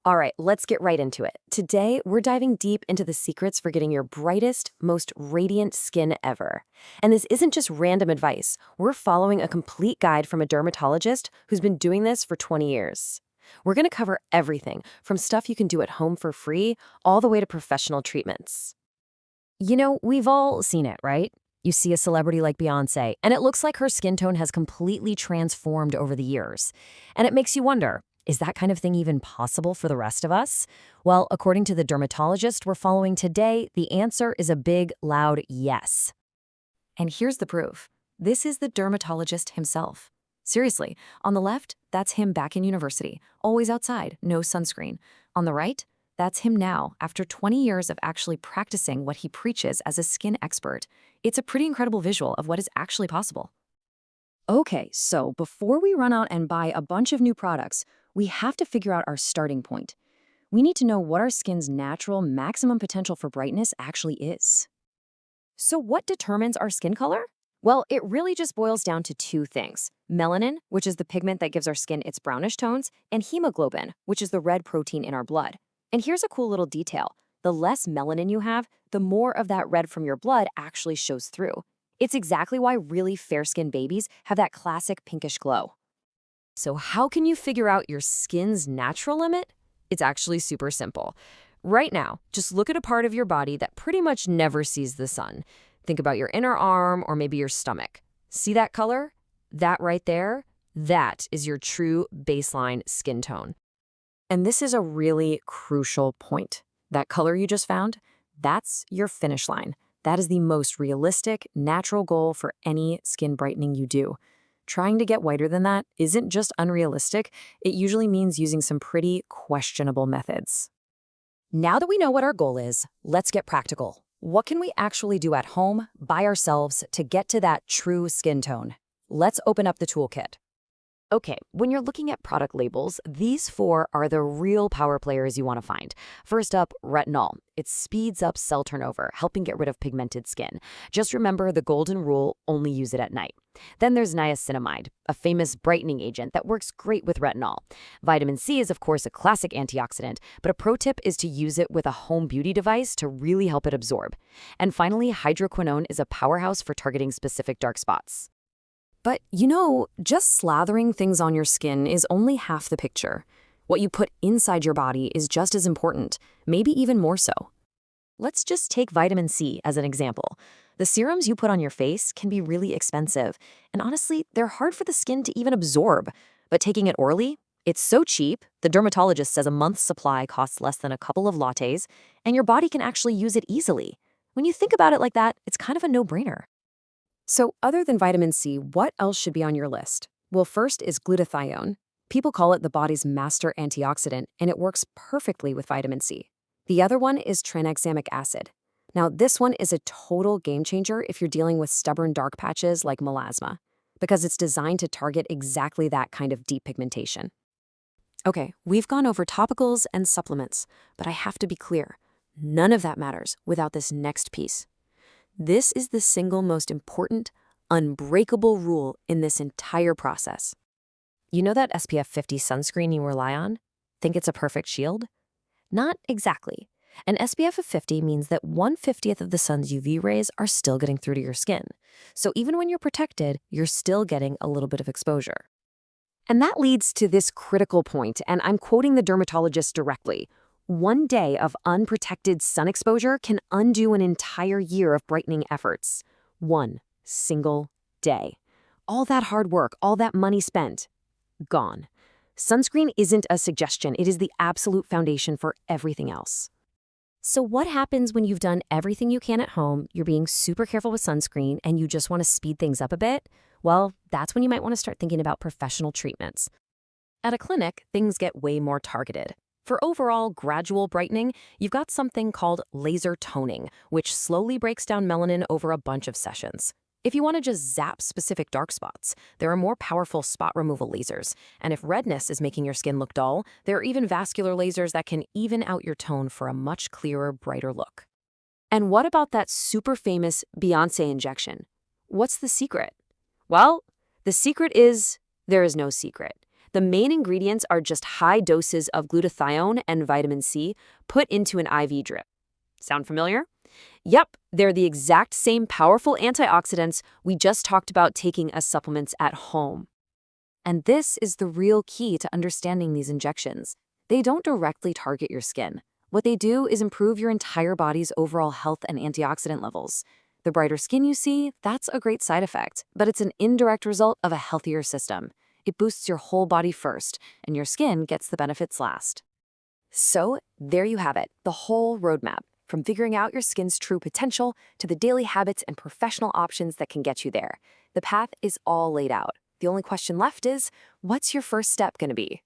All right, let's get right into it. Today, we're diving deep into the secrets for getting your brightest, most radiant skin ever. And this isn't just random advice. We're following a complete guide from a dermatologist who's been doing this for 20 years. We're going to cover everything from stuff you can do at home for free all the way to professional treatments. We've all seen it, right? You see a celebrity like Beyoncé, and it looks like her skin tone has completely transformed over the years. And it makes you wonder, is that kind of thing even possible for the rest of us? Well, according to the dermatologist we're following today, the answer is a big, loud yes. And here's the proof. This is the dermatologist himself. Seriously, on the left, that's him back in university, always outside, no sunscreen. On the right, that's him now, after 20 years of actually practicing what he preaches as a skin expert. It's a pretty incredible visual of what is actually possible. Okay, so before we run out and buy a bunch of new products, we have to figure out our starting point. We need to know what our skin's natural maximum potential for brightness actually is. So what determines our skin color? Well, it really just boils down to two things. Melanin, which is the pigment that gives our skin its brownish tones, and hemoglobin, which is the red protein in our blood. And here's a cool little detail. The less melanin you have, the more of that red from your blood actually shows through. It's exactly why really fair-skinned babies have that classic pinkish glow. So how can you figure out your skin's natural limit? It's actually super simple. Right now, just look at a part of your body that pretty much never sees the sun. Think about your inner arm or maybe your stomach. See that color? That right there? That is your true baseline skin tone. And this is a really crucial point. That color you just found, that's your finish line. That is the most realistic, natural goal for any skin brightening you do. Trying to get whiter than that isn't just unrealistic, it usually means using some pretty questionable methods. Now that we know what our goal is, let's get practical. What can we actually do at home, by ourselves, to get to that true skin tone? Let's open up the toolkit. Okay, when you're looking at product labels, these four are the real power players you want to find. First up, retinol. It speeds up cell turnover, helping get rid of pigmented skin. Just remember the golden rule, only use it at night. Then there's niacinamide, a famous brightening agent that works great with retinol. Vitamin C is, of course, a classic antioxidant, but a pro tip is to use it with a home beauty device to really help it absorb. And finally, hydroquinone is a powerhouse for targeting specific dark spots. But just slathering things on your skin is only half the picture. What you put inside your body is just as important, maybe even more so. Let's just take vitamin C as an example. The serums you put on your face can be really expensive, and honestly, they're hard for the skin to even absorb. But taking it orally, it's so cheap, the dermatologist says a month's supply costs less than a couple of lattes, and your body can actually use it easily. When you think about it like that, it's kind of a no-brainer. So other than vitamin C, what else should be on your list? Well, first is glutathione. People call it the body's master antioxidant, and it works perfectly with vitamin C. The other one is tranexamic acid. Now, this one is a total game changer if you're dealing with stubborn dark patches like melasma, because it's designed to target exactly that kind of deep pigmentation. Okay, we've gone over topicals and supplements, but I have to be clear. None of that matters without this next piece. This is the single most important, unbreakable rule in this entire process. You know that SPF 50 sunscreen you rely on? Think it's a perfect shield? Not exactly. An SPF of 50 means that 1/50th of the sun's UV rays are still getting through to your skin. So even when you're protected, you're still getting a little bit of exposure. And that leads to this critical point, and I'm quoting the dermatologist directly. One day of unprotected sun exposure can undo an entire year of brightening efforts. One single day. All that hard work, all that money spent, gone. Sunscreen isn't a suggestion, it is the absolute foundation for everything else. So what happens when you've done everything you can at home, you're being super careful with sunscreen, and you just want to speed things up a bit? Well, that's when you might want to start thinking about professional treatments. At a clinic, things get way more targeted. For overall gradual brightening, you've got something called laser toning, which slowly breaks down melanin over a bunch of sessions. If you want to just zap specific dark spots, there are more powerful spot removal lasers. And if redness is making your skin look dull, there are even vascular lasers that can even out your tone for a much clearer, brighter look. And what about that super famous Beyoncé injection? What's the secret? Well, the secret is there is no secret. The main ingredients are just high doses of glutathione and vitamin C put into an IV drip. Sound familiar? Yep, they're the exact same powerful antioxidants we just talked about taking as supplements at home. And this is the real key to understanding these injections. They don't directly target your skin. What they do is improve your entire body's overall health and antioxidant levels. The brighter skin you see, that's a great side effect, but it's an indirect result of a healthier system. It boosts your whole body first, and your skin gets the benefits last. So, there you have it, the whole roadmap, from figuring out your skin's true potential to the daily habits and professional options that can get you there. The path is all laid out. The only question left is, what's your first step going to be?